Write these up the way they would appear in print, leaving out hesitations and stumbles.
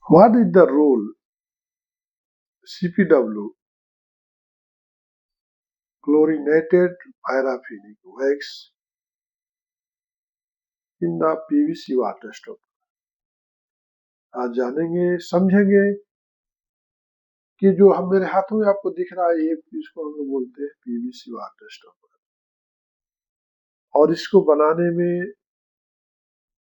What is the role CPW, chlorinated paraffinic wax, in the PVC water stopper? आज जानेंगे, समझेंगे कि जो हम मेरे हाथों में आपको दिख रहा है, ये इसको हम लोग बोलते हैं पीवीसी वाटर स्टॉपर। और इसको बनाने में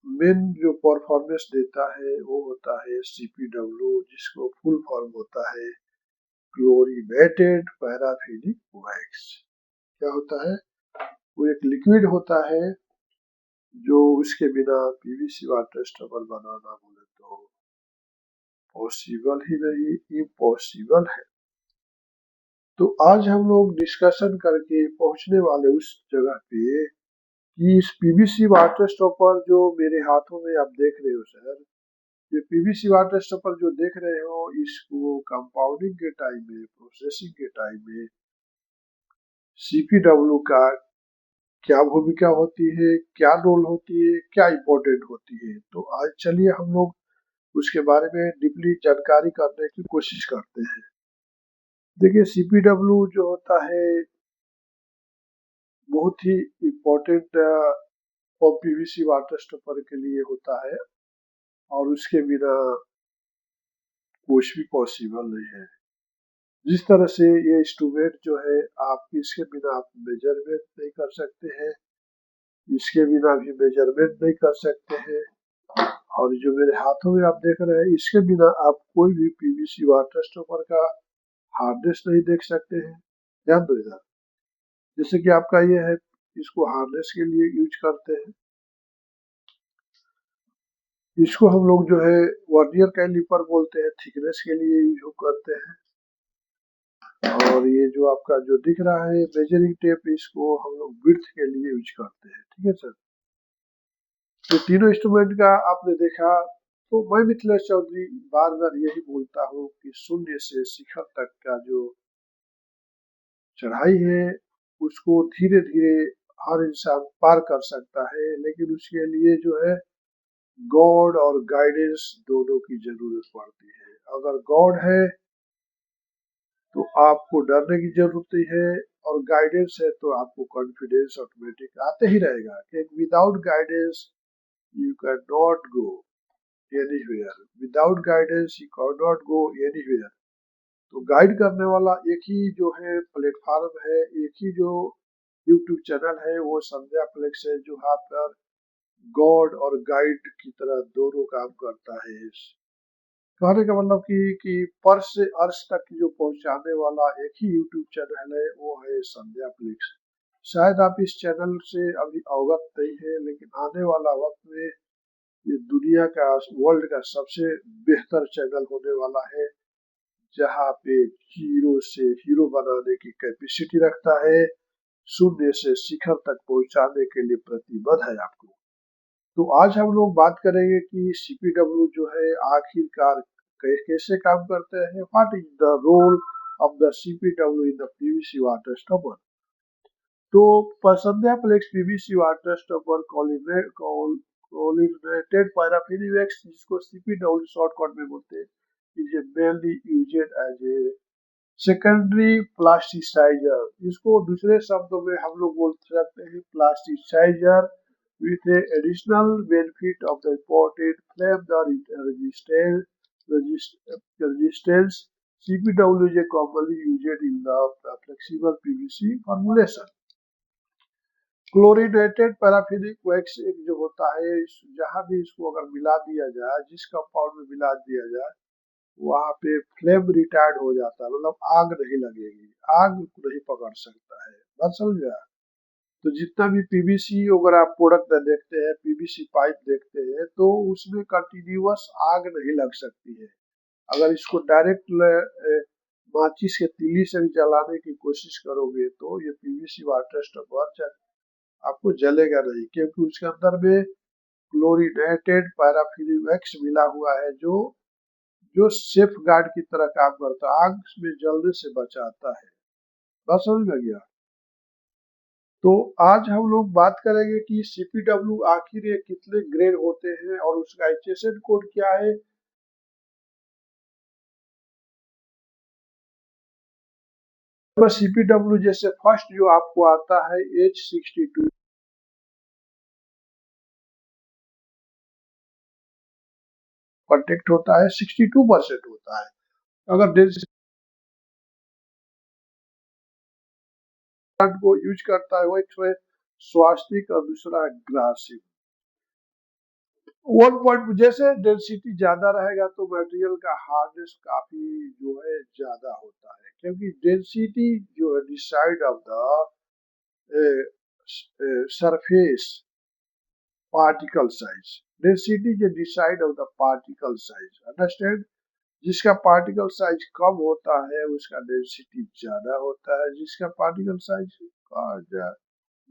मेन जो परफॉर्मेंस देता है वो होता है सीपीडब्ल्यू, जिसको फुल फॉर्म होता है क्लोरीनेटेड पैराफिनिक वैक्स। क्या होता है? वो एक लिक्विड होता है जो उसके बिना पीवीसी वाटर स्टॉपर बनाना बोले तो पॉसिबल ही नहीं, इम्पॉसिबल है। तो आज हम लोग डिस्कशन करके पहुंचने वाले उस जगह पे कि इस पीवीसी वाटर स्टॉपर जो मेरे हाथों में आप देख रहे हो सर, ये पीवीसी वाटर स्टॉपर जो देख रहे हो, इसको कंपाउंडिंग के टाइम में, प्रोसेसिंग के टाइम में सीपीडब्ल्यू का क्या भूमिका होती है, क्या रोल होती है, क्या इम्पोर्टेंट होती है। तो आज चलिए हम लोग उसके बारे में डीपली जानकारी करने की कोशिश करते हैं। देखिए, सीपीडब्ल्यू जो होता है बहुत ही इम्पोर्टेंट और पीवीसी वाटर स्टॉपर के लिए होता है, और उसके बिना कुछ भी पॉसिबल नहीं है। जिस तरह से ये इंस्ट्रूमेंट जो है, आप इसके बिना आप मेजरमेंट नहीं कर सकते हैं, इसके बिना भी मेजरमेंट नहीं कर सकते हैं, और जो मेरे हाथों में आप देख रहे हैं, इसके बिना आप कोई भी पीवीसी वाटर स्टॉपर का हार्डनेस नहीं देख सकते हैं। ध्यान दो इधर, जैसे कि आपका ये है, इसको हार्डनेस के लिए यूज करते हैं। इसको हम लोग जो है वर्नियर कैलिपर बोलते हैं, थिकनेस के लिए यूज करते हैं। और ये जो आपका जो दिख रहा है मेजरिंग टेप, इसको हम लोग विड्थ के लिए यूज करते हैं। ठीक है सर, तो तीनों इंस्ट्रूमेंट का आपने देखा। तो मैं मिथिलेश चौधरी बार बार यही बोलता हूँ कि शून्य से शिखर तक का जो चढ़ाई है, उसको धीरे धीरे हर इंसान पार कर सकता है, लेकिन उसके लिए जो है गॉड और गाइडेंस दोनों की जरूरत पड़ती है। अगर गॉड है तो आपको डरने की जरूरत नहीं है, और गाइडेंस है तो आपको कॉन्फिडेंस ऑटोमेटिक आते ही रहेगा कि without guidance you can not go anywhere, without guidance you can not go anywhere. तो गाइड करने वाला एक ही जो है प्लेटफॉर्म है, एक ही जो यूट्यूब चैनल है, वो संध्या फ्लेक्स है, जो यहाँ पर गॉड और गाइड की तरह दोनों काम करता है। कहने का मतलब कि पर से अर्श तक जो पहुंचाने वाला एक ही यूट्यूब चैनल है, वो है संध्या फ्लिक्स। शायद आप इस चैनल से अभी अवगत नहीं है, लेकिन आने वाला वक्त में ये दुनिया का, वर्ल्ड का सबसे बेहतर चैनल होने वाला है, जहाँ पे जीरो से हीरो बनाने की कैपेसिटी रखता है, शून्य से शिखर तक पहुंचाने के लिए प्रतिबद्ध है आपको। तो आज हम लोग बात करेंगे कि सीपीडब्ल्यू जो है आखिरकार कैसे काम करते हैं, what is the role of the CPW in the PVC water stopper. तो Sandhya flex PVC water stopper chlorinated paraffinic wax, जिसको सीपीडब्ल्यू शॉर्टकट में बोलते हैं, is mainly used as a secondary plasticizer. इसको दूसरे शब्दों में हम लोग बोल सकते हैं plasticizer, with a additional benefit of the imported flame the resistance. CPW is commonly used in the flexible PVC formulation. Chlorinated paraffinic wax एक जो होता है, जहां भी इसको अगर मिला दिया जाए, जिस कंपाउंड में मिला दिया जाए, वहां पे फ्लेम रिटायर्ड हो जाता है, मतलब आग नहीं लगेगी, आग नहीं पकड़ सकता है। बात समझ गया? तो जितना भी पीवीसी अगर आप प्रोडक्ट देखते हैं, पीवीसी पाइप देखते हैं, तो उसमें कंटिन्यूअस आग नहीं लग सकती है। अगर इसको डायरेक्ट माचिस के तीली से भी जलाने की कोशिश करोगे, तो ये पीवीसी वाटर स्टॉपर आपको जलेगा नहीं, क्योंकि उसके अंदर में क्लोरीनेटेड पैराफिनिक वैक्स मिला हुआ है, जो जो सेफ गार्ड की तरह काम करता है, आग में जलने से बचाता है। बात समझ में गया? तो आज हम लोग बात करेंगे कि सीपीडब्ल्यू आखिर ये कितने ग्रेड होते हैं और उसका एचएसएन कोड क्या है, CPW जैसे फर्स्ट जो आपको आता है H62 कॉन्टेक्ट होता है, 62% होता है। अगर डेंसिटी को यूज करता है वो एक है स्वास्तिक और दूसरा ग्रासिम। 1 पॉइंट जैसे डेंसिटी ज्यादा रहेगा तो मटेरियल का हार्डनेस काफी जो है ज्यादा होता है, क्योंकि डेंसिटी जो है decide of the surface particle size, density जो decide of the particle size, understand. जिसका पार्टिकल साइज कम होता है उसका डेंसिटी ज्यादा होता है, जिसका पार्टिकल साइज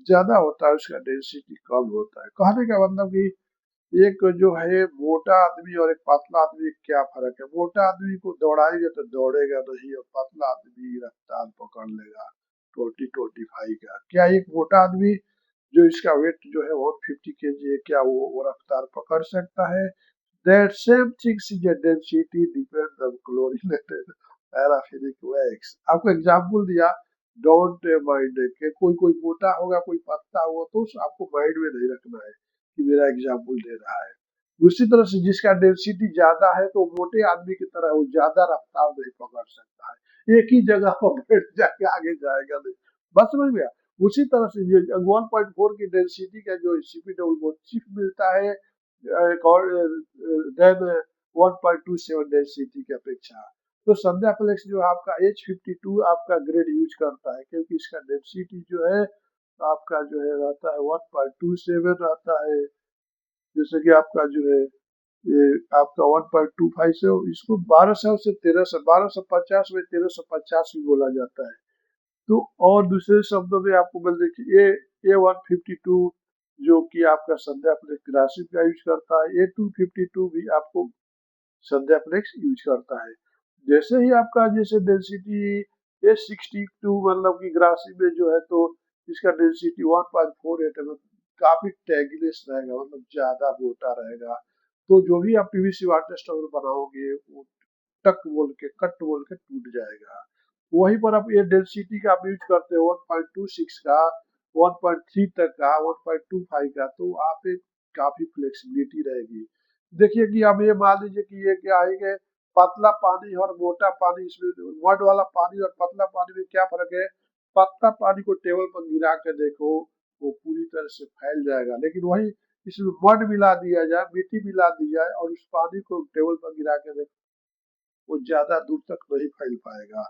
ज्यादा होता है उसका डेंसिटी कम होता है। कहने का मतलब कि एक जो है मोटा आदमी और एक पतला आदमी क्या फर्क है? मोटा आदमी को दौड़ाएंगे तो दौड़ेगा नहीं, और पतला आदमी रफ्तार पकड़ लेगा 20-25 का। क्या एक मोटा आदमी जो इसका वेट जो है 150 kg है, क्या वो रफ्तार पकड़ सकता है? That same things is a density depends on chlorinated paraffinic wax। आपको एग्जाम्पल दिया, डोंट माइंड के कोई मोटा होगा कोई पतला होगा तो आपको माइंड में नहीं रखना है कि मेरा एग्जाम्पल दे रहा है। उसी तरह से जिसका डेंसिटी ज्यादा है तो मोटे आदमी की तरह वो ज्यादा रफ्तार नहीं पकड़ सकता है, एक ही जगह पर बैठ जाके आगे जाएगा नहीं। बस समझ गया। उसी तरह से ये 1.4 की डेंसिटी का जो CPW चिप मिलता है देन 1.27 डेंसिटी की अपेक्षा। तो संध्या फ्लेक्स जो आपका H52 आपका ग्रेड यूज करता है, क्योंकि इसका डेंसिटी जो है आपका जो है रहता है 1.27 रहता है। जैसे कि आपका जो है ये आपका 1.25 से इसको 1200 से 1300, 1250 में 1350 भी बोला जाता है। तो और दूसरे शब्दों में आपको बोल देखिए A152 जो कि आपका संध्या फ्लेक्स ग्रासिम का यूज करता है, A252 भी आपको संध्या फ्लेक्स यूज करता है। जैसे ही आपका जैसे डेंसिटी H62 मतलब कि ग्रासिम में जो है तो इसका डेंसिटी 1.48 है, काफी टैगलेस रहेगा, मतलब ज्यादा मोटा रहेगा। तो जो भी आप PVC वाटर स्टोन बनाओगे वो टक बोल के कट बोल के टूट जाएगा। वहीं पर आप ये डेंसिटी का आप यूज करते हो 1.26 का, 1.3 तक का, 1.25 का, तो आप पे काफी फ्लेक्सिबिलिटी रहेगी। देखिए कि अब ये मान लीजिए कि ये क्या है कि पतला पानी और मोटा पानी, इसमें मड वाला पानी और पतला पानी में क्या फर्क है? पतला पानी को टेबल पर गिरा के देखो वो पूरी तरह से फैल जाएगा, लेकिन वही इसमें मड मिला दिया जाए, मिट्टी मिला दी जाए और उस पानी को टेबल पर गिरा के देखो वो ज्यादा दूर तक नहीं फैल पाएगा।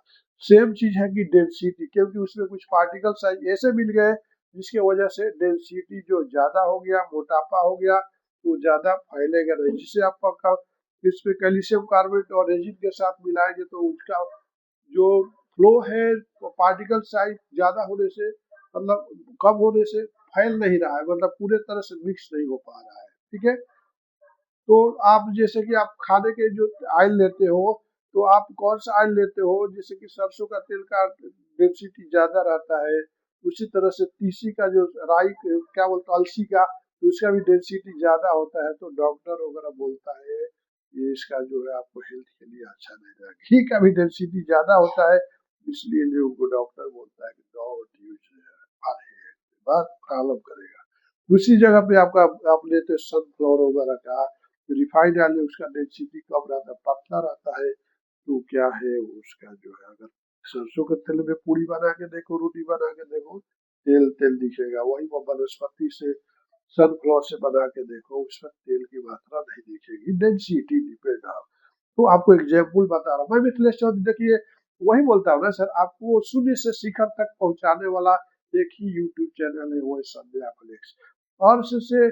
सेम चीज है कि डेंसिटी, क्योंकि उसमें कुछ पार्टिकल साइज ऐसे मिल गए जिसकी वजह से डेंसिटी जो ज्यादा हो गया, मोटापा हो गया, तो ज्यादा फैलेगा नहीं। जिससे आपका इसमें कैल्शियम कार्बोनेट और रेजिन के साथ मिलाएंगे तो उसका जो फ्लो है पार्टिकल साइज ज्यादा होने से मतलब कम होने से फैल नहीं रहा है, मतलब पूरे तरह से मिक्स नहीं हो पा रहा है। ठीक है। तो आप जैसे कि आप खाने के जो ऑयल लेते हो तो आप कौन सा ऑयल लेते हो? जैसे कि सरसों का तेल का डेंसिटी ज्यादा रहता है, उसी तरह से तीसी का जो राई क्या बोलते हैं अलसी का, तो उसका भी डेंसिटी ज्यादा होता है। तो डॉक्टर वगैरह बोलता है ये इसका जो है आपको हेल्थ के लिए अच्छा नहीं रहेगा। घी का भी डेंसिटी ज्यादा होता है, इसलिए लोगों को डॉक्टर बोलता है कि डोंट यूज, बात प्रॉब्लम करेगा। दूसरी जगह पे आपका आप लेते हैं सनफ्लावर वगैरह का रिफाइंड ऑयल, उसका डेंसिटी कम रहता है, पतला रहता है। तो क्या है उसका जो है, अगर सरसों के तेल में पूरी बना के देखो, रोटी बना के देखो, तेल तेल दिखेगा। वही वो वनस्पति से सनफ्लावर से बना के देखो, उसमें तेल की मात्रा नहीं दिखेगी। डेंसिटी डिपेंड आप, तो आपको एग्जाम्पल बता रहा हूँ मैं। मिथिलेश चौधरी देखिए वही बोलता हूँ ना सर, आपको शून्य से शिखर तक पहुंचाने वाला एक ही यूट्यूब चैनल है, वो है संध्या फ्लेक्स। अर्श से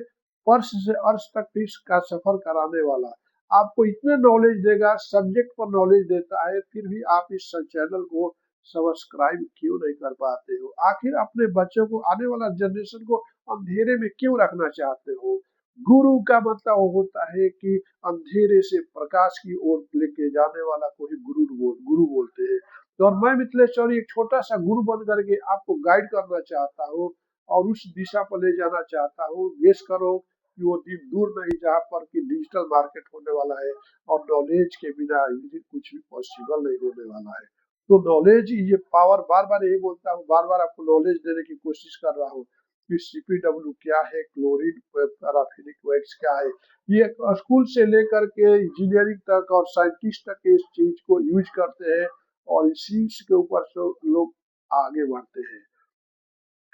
फर्श से अर्श तक भी का सफर कराने वाला, आपको इतना नॉलेज देगा, सब्जेक्ट पर नॉलेज देता है, फिर भी आप इस चैनल को सब्सक्राइब क्यों नहीं कर पाते हो? आखिर अपने बच्चों को, आने वाला जनरेशन को अंधेरे में क्यों रखना चाहते हो? गुरु का मतलब होता है कि अंधेरे से प्रकाश की ओर लेके जाने वाला को ही गुरु बोलते हैं। तो और मैं मिथिलेश चौधरी एक छोटा सा गुरु बन करके आपको गाइड करना चाहता हूँ और उस दिशा पर ले जाना चाहता हूँ। गेस करो कि वो दिन दूर नहीं जहाँ पर कि डिजिटल मार्केट होने वाला है और नॉलेज के बिना कुछ भी पॉसिबल नहीं होने वाला है। तो नॉलेज ये पावर, बार बार यही बोलता हूँ, बार बार आपको नॉलेज देने की कोशिश कर रहा हूँ कि सीपीडब्ल्यू क्या है, क्लोरीन पैराफिनिक वैक्स क्या है। ये स्कूल से लेकर के इंजीनियरिंग तक और साइंटिस्ट तक इस चीज को यूज करते हैं और इसी के ऊपर से लोग आगे बढ़ते हैं।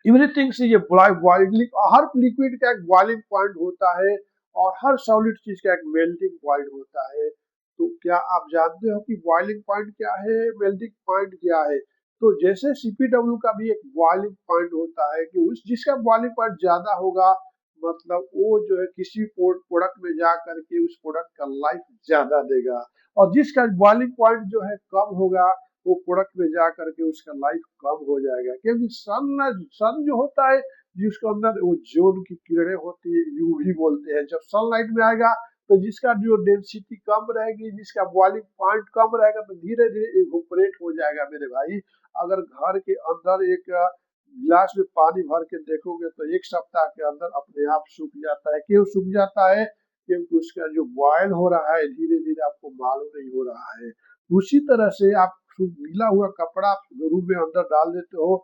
एवरीथिंग से ये बॉइलिंग, हर लिक्विड का एक बॉइलिंग पॉइंट होता है और हर सॉलिड चीज का एक मेल्टिंग पॉइंट होता है। तो क्या आप जानते हो कि बॉइलिंग पॉइंट क्या है, मेल्टिंग पॉइंट क्या है? तो जैसे सीपीडब्ल्यू का भी एक बॉइलिंग पॉइंट होता है कि उस जिसका बॉइलिंग पॉइंट ज्यादा होगा, मतलब वो जो है किसी प्रोडक्ट में जा करके उस प्रोडक्ट का लाइफ ज्यादा देगा, और जिसका बॉइलिंग पॉइंट जो है कम होगा, वो प्रोडक्ट में जा करके उसका लाइफ कम हो जाएगा। क्योंकि सन जो होता है, जिसके अंदर वो जोन की किरणें होती है, यूवी बोलते हैं, जब सनलाइट में आएगा तो जिसका जो डेंसिटी कम रहेगी, जिसका बॉइलिंग पॉइंट कम रहेगा, तो धीरे धीरे इवोपरेट हो जाएगा मेरे भाई। अगर घर के अंदर एक गिलास में पानी भर के देखोगे तो एक सप्ताह के अंदर अपने आप सूख जाता है। क्यों सूख जाता है? क्योंकि उसका जो बॉयल हो रहा है धीरे धीरे आपको मालूम नहीं हो रहा है। उसी तरह से आप गीला हुआ कपड़ा रूम में अंदर डाल देते हो,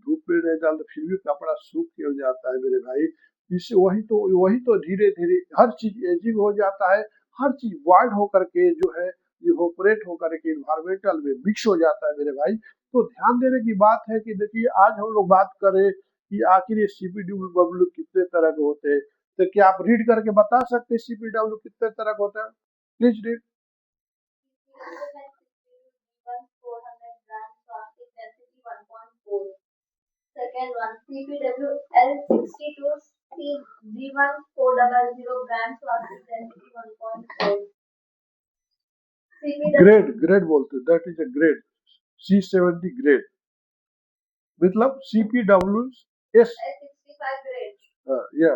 धूप में नहीं डालते, फिर भी कपड़ा सूख के हो जाता है मेरे भाई। इससे वही तो धीरे धीरे हर चीज एजिंग हो जाता है, हर चीज बॉइल होकर के जो है इवोपरेट होकर के इन्वायरमेंटल में मिक्स हो जाता है मेरे भाई। तो ध्यान देने की बात है कि देखिए, आज हम लोग बात करें कि आखिर ये सीपीडब्ल्यू कितने तरह के होते हैं। तो क्या आप रीड करके बता सकते हैं सीपीडब्ल्यू कितने तरह का होता है? Please read. Second one, CPWL62CG1 400 grams plastic density 1.4. Grade बोलते हैं, that is a grade. C70 grade मतलब CPW S65 grade. या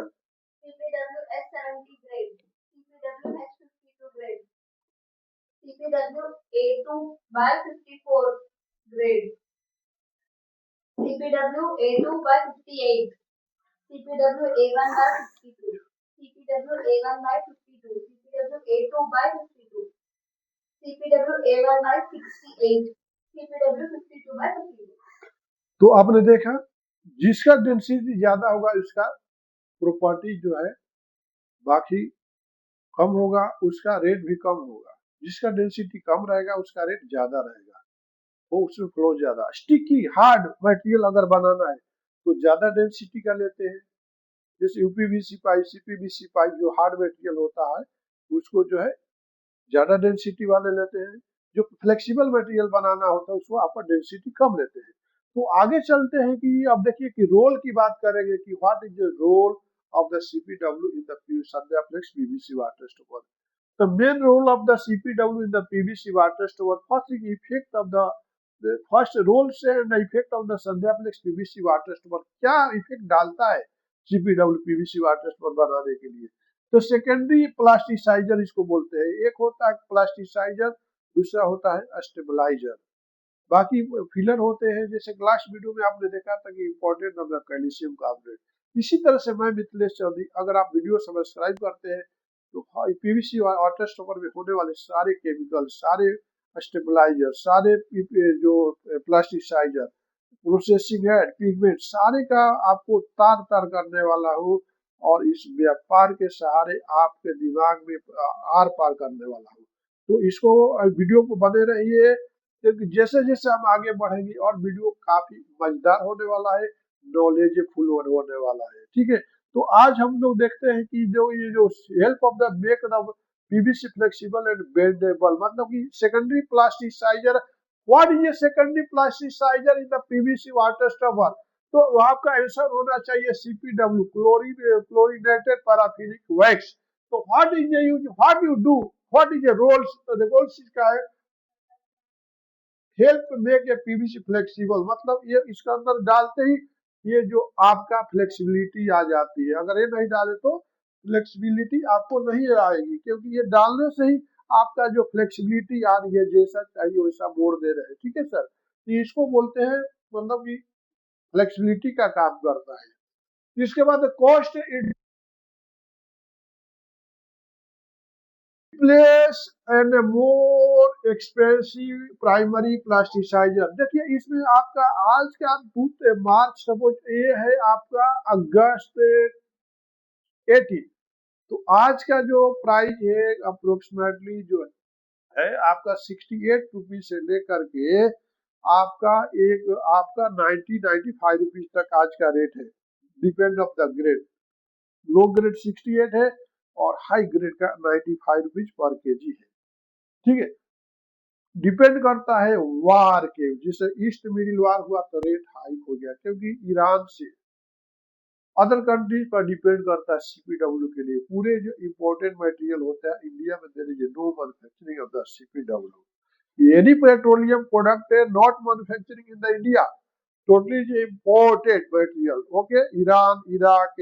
CPW S70 grade. CPW H52 grade. CPW A2 by 54 grade. CPW A2 by 58. CPW A1 by 52. CPW A1 by 52. CPW A2 by 52. CPW A1 by 68. CPW 52 by 52. तो आपने देखा, जिसका density ज्यादा होगा उसका property जो है बाकी कम होगा, उसका रेट भी कम होगा। जिसका डेंसिटी कम रहेगा उसका रेट ज्यादा रहेगा, वो उसमें फ्लो ज्यादा। स्टिकी हार्ड मटेरियल अगर बनाना है तो ज्यादा डेंसिटी का लेते हैं, जैसे यूपीवीसी पाइप, सीपीवीसी पाइप जो हार्ड मटेरियल होता है उसको जो है ज्यादा डेंसिटी वाले लेते हैं। जो फ्लेक्सिबल मटेरियल बनाना होता है उसको अपर डेंसिटी कम लेते हैं। तो आगे चलते हैं कि अब देखिए कि रोल की बात करेंगे कि what is the role of the CPW in the Sandhyaflex PVC water stopper. The main role of the CPW in the PVC water store, first is effect of the first role से and effect of the संध्याफ्लेक्स PVC water store, क्या effect डालता है CPW PVC water store बनाने के लिए? तो secondary plasticizer इसको बोलते हैं। एक होता है प्लास्टिसाइजर, दूसरा होता है स्टेबलाइजर। बाकी फिलर होते हैं, जैसे लास्ट वीडियो में आपने देखा था कि important of the calcium carbonate. इसी तरह से मैं मिथिलेश चौधरी, अगर आप वीडियो सब्सक्राइब करते हैं तो पीवीसी वाटर स्टोवर में होने वाले सारे केमिकल, सारे स्टेबलाइजर, सारे जो प्लास्टिसाइजर, प्रोसेसिंग एड, पिगमेंट, सारे का आपको तार तार करने वाला हूँ और इस व्यापार के सहारे आपके दिमाग में आर पार करने वाला हूँ। तो इसको वीडियो को बने रहिए, क्योंकि जैसे जैसे हम आगे बढ़ेंगे और वीडियो काफी मजेदार होने वाला है, नॉलेजफुल होने वाला है। ठीक है, तो आज हम लोग देखते हैं कि जो ये जो help of the make the PVC flexible and bendable, मतलब कि secondary plasticiser. What is a secondary plasticiser in the PVC water stopper? तो आपका आंसर होना चाहिए सीपीडब्ल्यू, क्लोरीनेटेड पैराफिनिक वैक्स। तो what is a use, what you do, what is a roles? तो roles इसका है help make a PVC flexible, मतलब ये इसके अंदर डालते ही ये जो आपका फ्लेक्सिबिलिटी आ जाती है। अगर ये नहीं डाले तो फ्लेक्सिबिलिटी आपको नहीं आएगी, क्योंकि ये डालने से ही आपका जो फ्लेक्सिबिलिटी आ रही है, जैसा चाहिए वैसा मोड़ दे रहे हैं। ठीक है सर, तो इसको बोलते हैं, मतलब कि फ्लेक्सिबिलिटी का काम करता है। इसके बाद cost place and more expensive primary plasticiser. देखिए इसमें आपका आज का मार्च सपोज ये है आपका अगस्त 18, तो आज का जो प्राइस है अप्रोक्सीमेटली जो है आपका 68 रुपीज से लेकर के आपका 90-95 रुपीज तक आज का रेट है, depend of the grade. Low grade 68 है और हाई ग्रेड का 95 रुपीज पर केजी है, ठीक है। डिपेंड करता है वार के, जैसे ईस्ट मिडिल वार हुआ तो रेट हाई हो गया, क्योंकि ईरान से अदर कंट्रीज पर डिपेंड करता है सीपीडब्ल्यू के लिए। पूरे जो इम्पोर्टेंट मटेरियल होता है इंडिया में there is no manufacturing of the CPW. Any petroleum product है not manufacturing in the India, totally is imported material. Okay, Iran, Iraq,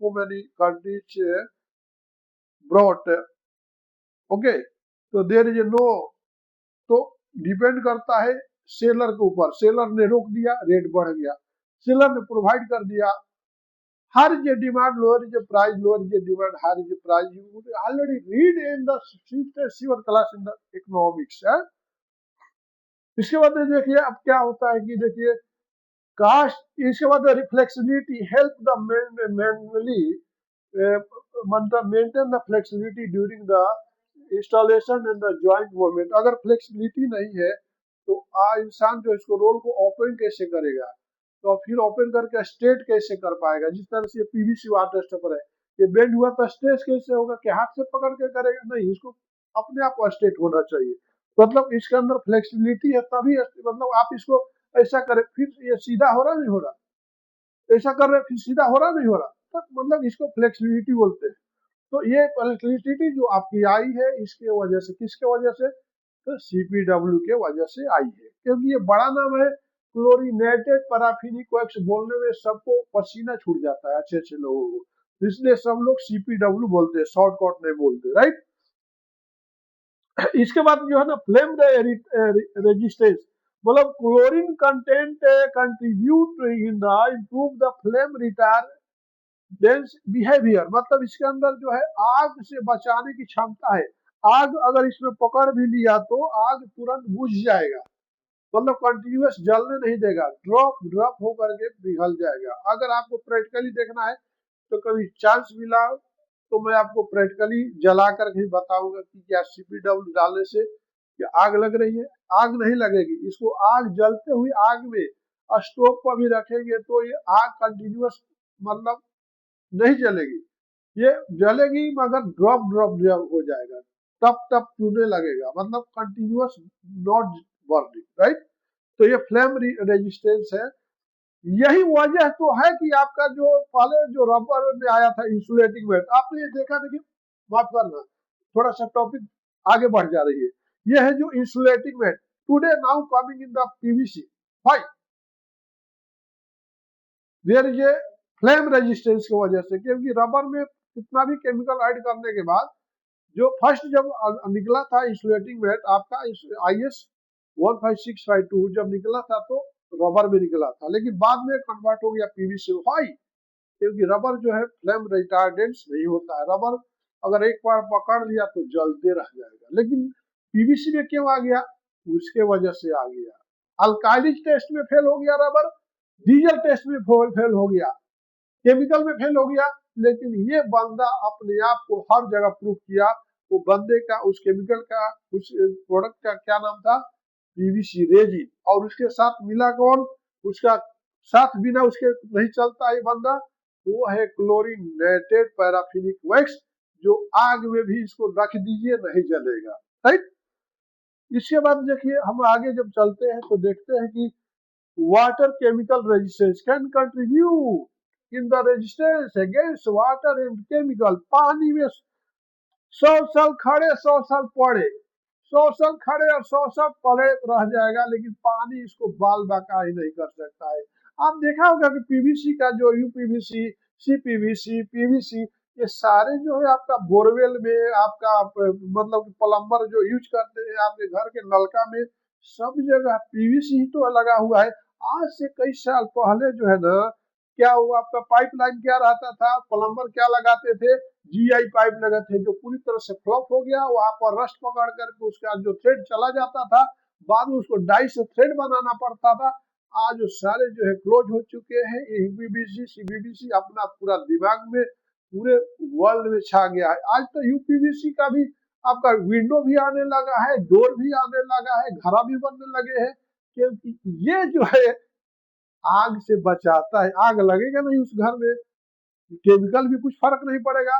so many countries brought, okay, तो there is no, तो depend करता है seller के ऊपर। Seller ने रोक दिया, रेट बढ़ गया। सेलर ने प्रोवाइड कर दिया, higher is the demand, lower is the price, lower is the demand, higher is the price. You would already read in the fifth class in the economics है। इसके बाद देखिए अब क्या होता है कि देखिए कास्ट, इसके बाद रिफ्लेक्सिबिलिटी हेल्प द मैनुअली मतलब maintain the flexibility during the installation and the joint movement. अगर फ्लेक्सिबिलिटी नहीं है तो इंसान जो इसको रोल को ओपन कैसे करेगा, तो फिर ओपन करके स्ट्रेट कैसे कर पाएगा। जिस तरह से पीवीसी वाटर स्टॉपर है, ये बेंड हुआ तो स्ट्रेट कैसे होगा कि हाथ से पकड़ के करेगा, नहीं, इसको अपने आप स्ट्रेट होना चाहिए। मतलब इसके अंदर फ्लेक्सिबिलिटी है तभी, मतलब आप इसको ऐसा करें फिर ये सीधा हो रहा नहीं हो रहा, ऐसा कर रहे फिर सीधा हो रहा नहीं हो रहा, तो मतलब इसको फ्लेक्सिबिलिटी बोलते हैं। तो ये फ्लेक्सिबिलिटी जो आपकी आई है इसके वजह से, किसके वजह से, तो सीपीडब्ल्यू के वजह से आई है, क्योंकि ये बड़ा नाम है क्लोरीनेटेड पैराफिनिक वैक्स। बोलने में सबको पसीना छूट जाता है अच्छे अच्छे लोगों को, इसलिए सब लोग सीपीडब्ल्यू बोलते हैं, शॉर्टकट नहीं बोलते, राइट। इसके बाद जो है ना फ्लेम रेजिस्टेंस, मतलब chlorine content contribute in the improve the flame retardance behaviour. मतलब इसके अंदर जो है आग से बचाने की क्षमता है। आग अगर इसमें पकड़ भी लिया तो आग तुरंत बुझ जाएगा, मतलब कंटिन्यूअस जलने नहीं देगा, ड्रॉप ड्रॉप होकर के पिघल जाएगा। अगर आपको प्रैक्टिकली देखना है तो कभी चांस मिला तो मैं आपको प्रैक्टिकली जला कर भी बताऊंगा कि क्या सीपीडब्ल्यू डालने से क्या आग लग रही है। आग नहीं लगेगी, इसको आग जलते हुई आग में स्टोव पर भी रखेंगे तो ये आग कंटिन्यूअस मतलब नहीं जलेगी, ये जलेगी मगर ड्रॉप ड्रॉप हो जाएगा, टप टप चूने लगेगा, मतलब कंटिन्यूअस नॉट बर्निंग, राइट। तो ये फ्लेम रेजिस्टेंस है। यही वजह तो है कि आपका जो पहले जो रबर में आया था इंसुलेटिंग वेट, आपने ये देखा था कि, माफ करना थोड़ा सा टॉपिक आगे बढ़ जा रही है, ये है जो insulating weight today now coming in the PVC, fine there is a flame resistance की वजह से, क्योंकि रबर में कितना भी केमिकल ऐड करने के बाद जो फर्स्ट जब निकला था इंसुलेटिंग वेट आपका IS 15652 जब निकला था तो रबर में निकला था, लेकिन बाद में कन्वर्ट हो गया पीवीसी। वाई, क्योंकि रबर जो है फ्लेम रिटार्डेंट्स नहीं होता है, रबर अगर एक बार पकड़ लिया तो जलते रह जाएगा, लेकिन पीवीसी में क्यों आ गया, उसके वजह से आ गया। अल्काइलिक टेस्ट में फेल हो गया रबर, डीजल टेस्ट में फेल हो गया, केमिकल में फेल हो गया, लेकिन ये बंदा अपने आप को हर जगह प्रूव किया। वो बंदे का उस केमिकल का उस प्रोडक्ट का क्या नाम था, पीवीसी रेजिन, और उसके साथ मिला कौन, उसका साथ बिना उसके नहीं चलता ये बंदा, वो है क्लोरीनेटेड पैराफिनिक वैक्स, जो आग में भी इसको रख दीजिए नहीं जलेगा, राइट। इसके बाद देखिए हम आगे जब चलते हैं तो देखते हैं कि water chemical resistance can contribute in the resistance against water and chemical. पानी में 100 साल खड़े 100 साल पड़े, 100 साल खड़े और 100 साल पड़े रह जाएगा, लेकिन पानी इसको बाल बाका ही नहीं कर सकता है। आप देखा होगा कि पीवीसी का जो यूपीवीसी, सीपीवीसी, पीवीसी, ये सारे जो है आपका बोरवेल में आपका मतलब प्लम्बर जो यूज करते हैं आपके घर के नलका में, सब जगह पीवीसी ही तो लगा हुआ है। आज से कई साल पहले जो है ना क्या हुआ, आपका पाइपलाइन क्या रहता था, प्लम्बर क्या लगाते थे, जीआई पाइप लगे थे, जो पूरी तरह से फ्लॉप हो गया। वहां पर रस्ट पकड़ करके उसका जो थ्रेड चला जाता था, बाद में उसको डाई से थ्रेड बनाना पड़ता था। आज जो सारे जो है क्लोज हो चुके हैं। यूपीवीसी सीपीवीसी अपना पूरा दिमाग में पूरे वर्ल्ड में छा गया है। आज तो यूपीवीसी का भी आपका विंडो भी आने लगा है, डोर भी आने लगा है, घड़ा भी बनने लगे हैं, क्योंकि ये जो है आग से बचाता है। आग लगेगा नहीं उस घर में, केमिकल भी कुछ फर्क नहीं पड़ेगा।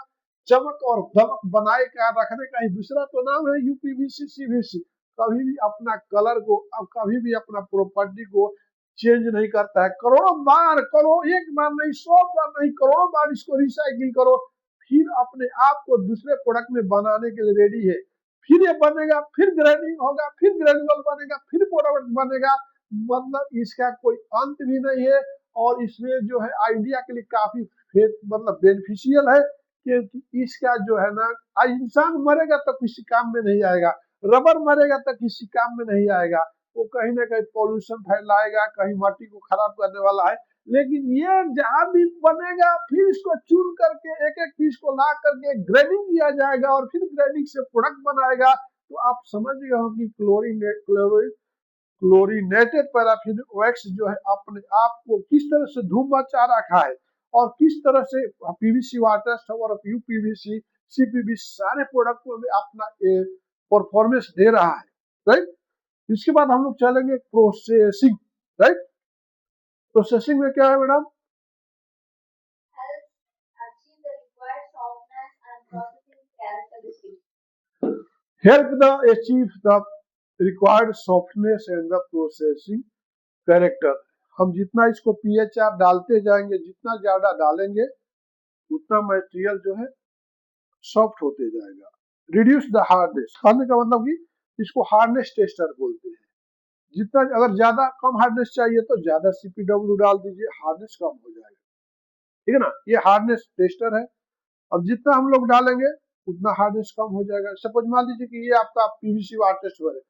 चमक और दमक बनाए का रखने का ही दूसरा तो नाम है यूपीवीसी सीवीसी। कभी भी अपना कलर को, अब कभी भी अपना प्रॉपर्टी को चेंज नहीं करता है। करोड़ों बार करो, एक बार नहीं, 100 बार नहीं, करोड़ों बार इसको रिसाइकिल करो, फिर अपने आप को दूसरे प्रोडक्ट में बनाने के लिए रेडी है। फिर ये बनेगा, फिर ग्रेडिंग होगा, फिर ग्रेजुअल बनेगा, फिर प्रोडक्ट बनेगा। मतलब इसका कोई अंत भी नहीं है। और इसमें जो है आइडिया के लिए काफी मतलब बेनिफिशियल है, क्योंकि इसका जो है ना, इंसान मरेगा तो किसी काम में नहीं आएगा, रबर मरेगा तो किसी काम में नहीं आएगा, वो कहीं ना कहीं पॉल्यूशन फैलाएगा, कहीं माटी को खराब करने वाला है। लेकिन ये जहां भी बनेगा, फिर इसको चून करके एक एक पीस को ला करके ग्रेडिंग किया जाएगा, और फिर ग्रेडिंग से प्रोडक्ट बनाएगा। तो आप समझ गए हो कि क्लोरीनेटेड पैराफिन वैक्स जो है अपने आप को किस तरह से धूम मचा रखा है, और किस तरह से पीवीसी वाटर और यूपीवीसी सीपीवीसी सारे प्रोडक्टों में अपना परफॉर्मेंस दे रहा है। राइट। इसके बाद हम लोग चलेंगे प्रोसेसिंग। राइट। प्रोसेसिंग में क्या है madam? Help the achieve the required softness and the processing character. हम जितना इसको पीएचआर डालते जाएंगे, जितना ज्यादा डालेंगे, उतना मटेरियल जो है सॉफ्ट होते जाएगा। रिड्यूस द हार्डनेस, कहने का मतलब कि इसको हार्डनेस टेस्टर बोलते हैं। जितना अगर ज्यादा कम हार्डनेस चाहिए तो ज्यादा सीपीडब्ल्यू डाल दीजिए, हार्डनेस कम हो जाएगा। ठीक है ना, ये हार्डनेस टेस्टर है। अब जितना हम लोग डालेंगे उतना हार्डनेस कम हो जाएगा। सपोज मान लीजिए कि ये आपका पीवीसी वाटर टेस्टर है,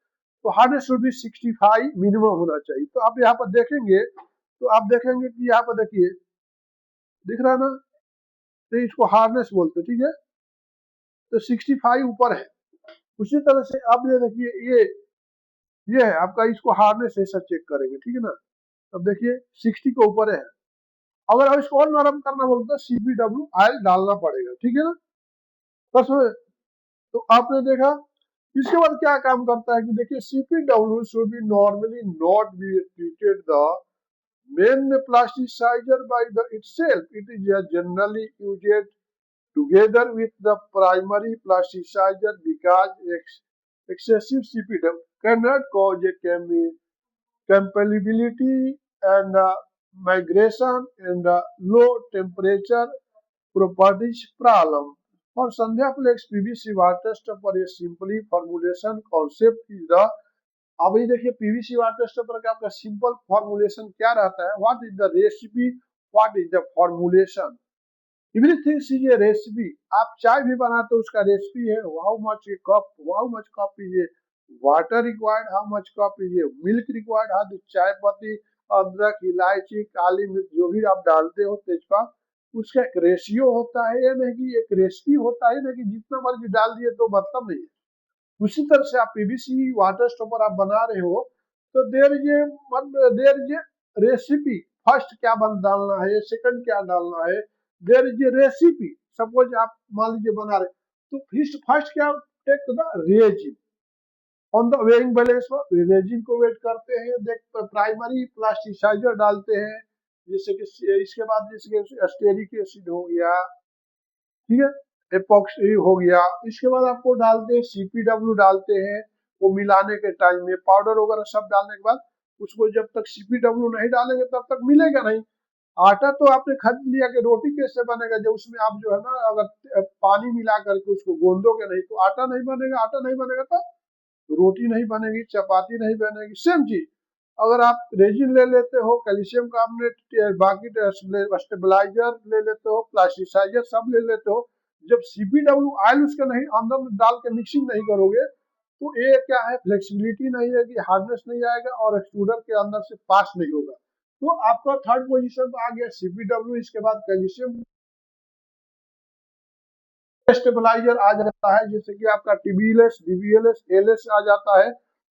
तो हार्डनेस शुड बी 65 मिनिमम होना चाहिए। तो आप यहाँ पर देखेंगे, तो आप देखेंगे कि यहाँ पर देखिए, दिख रहा है ना, तो इसको हार्डनेस बोलते हैं। ठीक है, तो 65 ऊपर है। उसी तरह से अब ये देखिए, ये है आपका, इसको हार्डनेस ऐसा चेक करेंगे। ठीक है ना, अब देखिए 60 के ऊपर है। अगर आप इसको और नरम करना बोलते हैं, सीपीडब्ल्यू ऑयल डालना पड़ेगा। ठीक है ना, बस। तो आपने देखा, इसके बाद क्या काम करता है कि देखिए, CPW should be normally not be treated the main plasticizer by the itself. It is generally used together with the primary plasticizer because excessive CPW cannot cause a compatibility and migration and low temperature properties problem. For Sandhya Flex PVC water stopper, a simply formulation concept is the। अब ये देखिए, PVC water stopper का आपका simple formulation क्या रहता है, what is the recipe, what is the formulation, everything is a recipe. आप चाय भी बनाते हो, उसका रेसिपी है, how much cup is a water required, how much cup is a milk required, how चाय पत्ती, अदरक, इलायची, काली मिर्च जो भी आप डालते हो, तेजपात, उसका एक रेशियो होता है। ये नहीं कि एक रेसिपी होता है, नहीं कि जितना मर्जी डाल दिए तो मतलब नहीं है। उसी तरह से आप पीवीसी वाटर स्टॉपर आप बना रहे हो, तो देर इज रेसिपी। फर्स्ट क्या बन डालना है, सेकंड क्या डालना है, देर इज रेसिपी। सपोज आप मान लीजिए बना रहे, तो फर्स्ट क्या, take the resin on the weighing balance पर रेजिन को वेट करते हैं, देख प्राइमरी प्लास्टिसाइजर डालते हैं, जैसे कि इसके बाद जैसे स्टेरिक एसिड हो गया, ठीक है, एपॉक्सी हो गया। इसके बाद आपको डालते हैं सीपीडब्ल्यू डालते हैं, वो मिलाने के टाइम में पाउडर वगैरह सब डालने के बाद उसको जब तक सीपीडब्ल्यू नहीं डालेंगे तब तक मिलेगा नहीं। आटा तो आपने खरीद लिया कि रोटी कैसे बनेगा, जब उसमें आप जो है ना, अगर पानी मिला करके उसको गूंदोगे नहीं तो आटा नहीं बनेगा, आटा नहीं बनेगा तो रोटी नहीं बनेगी, चपाती नहीं बनेगी। सेम चीज, अगर आप रेजिन ले लेते हो, कैल्शियम कार्बोनेट, बाकी स्टेबलाइजर ले लेते हो, प्लास्टिसाइजर सब ले लेते हो, जब सीपीडब्ल्यू ऑयल उसके नहीं अंदर डाल के मिक्सिंग नहीं करोगे, तो ये क्या है, फ्लेक्सिबिलिटी नहीं है कि हार्डनेस नहीं आएगा, और एक्सट्रूडर के अंदर से पास नहीं होगा। तो आपका थर्ड पोजीशन पे आ गया CPW। इसके बाद कैल्शियम स्टेबलाइजर आ जाता है, जैसे कि आपका TBLS, DBLS, LS आ जाता है,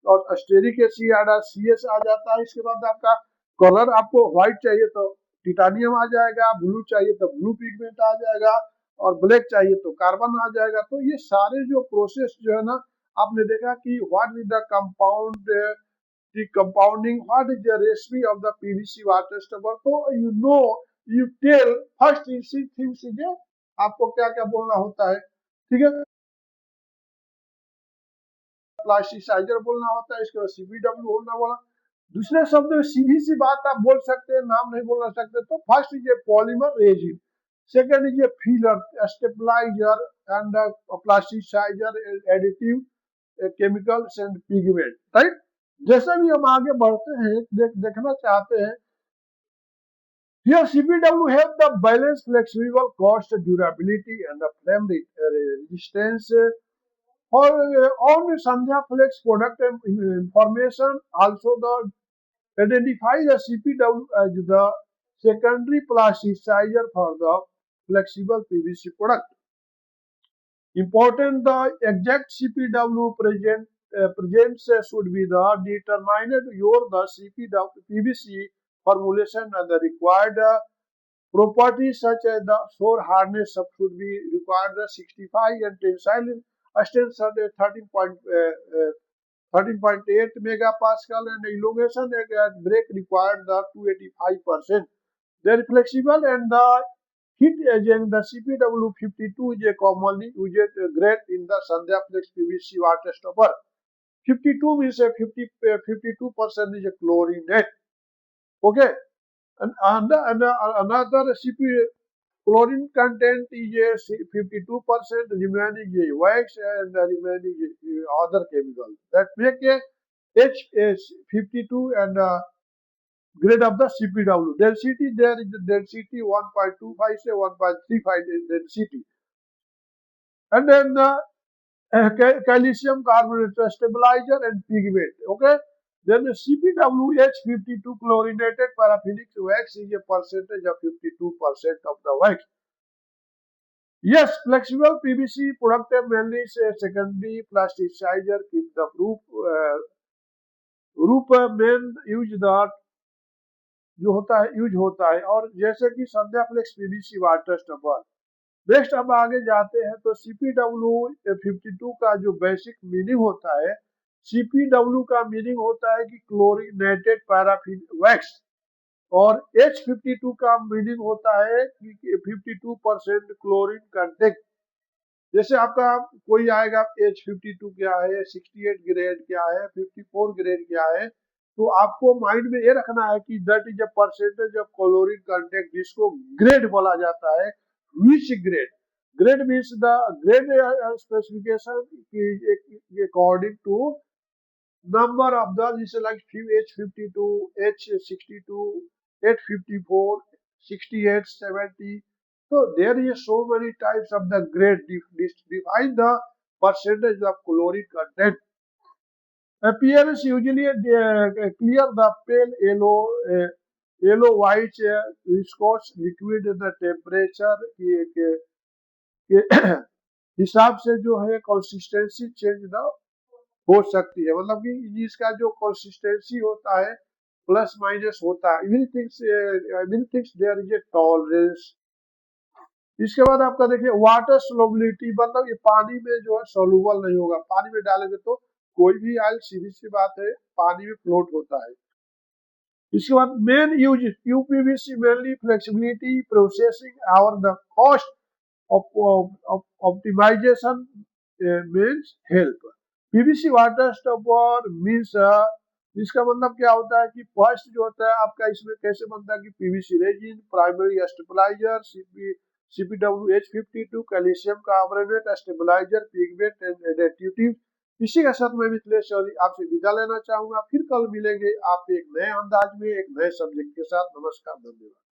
और अस्टेरिक एसिड CS आ जाता है। इसके बाद आपका कलर, आपको व्हाइट चाहिए तो टिटानियम आ जाएगा, ब्लू चाहिए तो ब्लू पिगमेंट आ जाएगा, और ब्लैक चाहिए तो कार्बन आ जाएगा। तो ये सारे जो प्रोसेस जो है ना, आपने देखा कि what is the compound, the compounding, what is the recipe of the PVC water stubber। तो you know, you tell first things is आपको क्या क्या बोलना होता है, ठीक है। प्लास्टिसाइजर बोलना होता है, इसके बाद CPW बोलना बोला। दूसरे शब्द में सीधी सी बात आप बोल सकते हैं, नाम नहीं बोलना सकते। तो first is a polymer resin, second is a filler, stabiliser and plasticiser, additive, chemicals and pigment, right. जैसे भी हम आगे बढ़ते हैं, देखना चाहते हैं, here CPW have the balance, flexible, cost, durability and the flame resistance। For on Sandhya Flex product information, also the identify the CPW as the secondary plasticizer for the flexible PVC product। Important, the exact CPW presents should be the determined your the CPW PVC formulation and the required properties such as the shore hardness should be required the 65 and tensile strength 13.8 megapascal and elongation at break required the 285%। Then flexible and the heat agent, the CPW 52 is a commonly used grade in the Sandhya Flex PVC water stopper। 52 means a 52% is a chlorinate, okay। And another CP chlorine content is a 52%, remaining is wax and the remaining is other chemicals that make a H52 and grade of the CPW। Density, there is the density 1.25 से 1.35 density, and then calcium carbonate stabilizer and pigment, okay। Then the CPW H52 chlorinated paraffinic wax is a percentage of 52% of the wax। Yes, flexible PVC product mainly say secondary plasticizer keep the रूप main use the जो होता है use होता है। और जैसे कि Sandhya flex PVC water stopper. Next हम आगे जाते हैं, तो CPW 52 का जो बेसिक मीनिंग होता है, CPW का मीनिंग होता है कि क्लोरिनेटेड पैराफिन वैक्स, और H52 का मीनिंग होता है कि 52% क्लोरीन कंटेंट। जैसे आपका कोई आएगा H52 क्या है, 68 ग्रेड क्या है, 54 ग्रेड क्या है, तो आपको माइंड में ये रखना है कि that is a percentage of chlorine content, जिसको ग्रेड बोला जाता है। Which grade, grade means the grade specification according to number of the, जैसे like H52, H62, 854, 68, 70। so there is so many types of the grade define the percentage of chlorine content। Appearance usually clear the pale yellow, yellow white viscous liquid in the temperature के हिसाब से जो है consistency change ना हो सकती है, मतलब कि इसका जो कंसिस्टेंसी होता है प्लस माइनस होता है। Everythings there is a tolerance. इसके बाद आपका देखिए वाटर सोलुबिलिटी, मतलब ये पानी में जो है सोलुबल नहीं होगा, पानी में डालेंगे तो कोई भी ऑयल सीधी सी बात है पानी में फ्लोट होता है। इसके बाद main use uPVC mainly flexibility processing और the cost optimisation means help. PVC water stopper means, इसका मतलब क्या होता है कि फर्स्ट जो होता है आपका इसमें कैसे बनता है कि PVC resin, primary stabiliser, CPW H52, calcium carbonate stabiliser, pigment and additive. इसी के साथ मैं मिथिलेश चौधरी आपसे विदा लेना चाहूंगा। फिर कल मिलेंगे आप एक नए अंदाज में एक नए सब्जेक्ट के साथ। नमस्कार, धन्यवाद।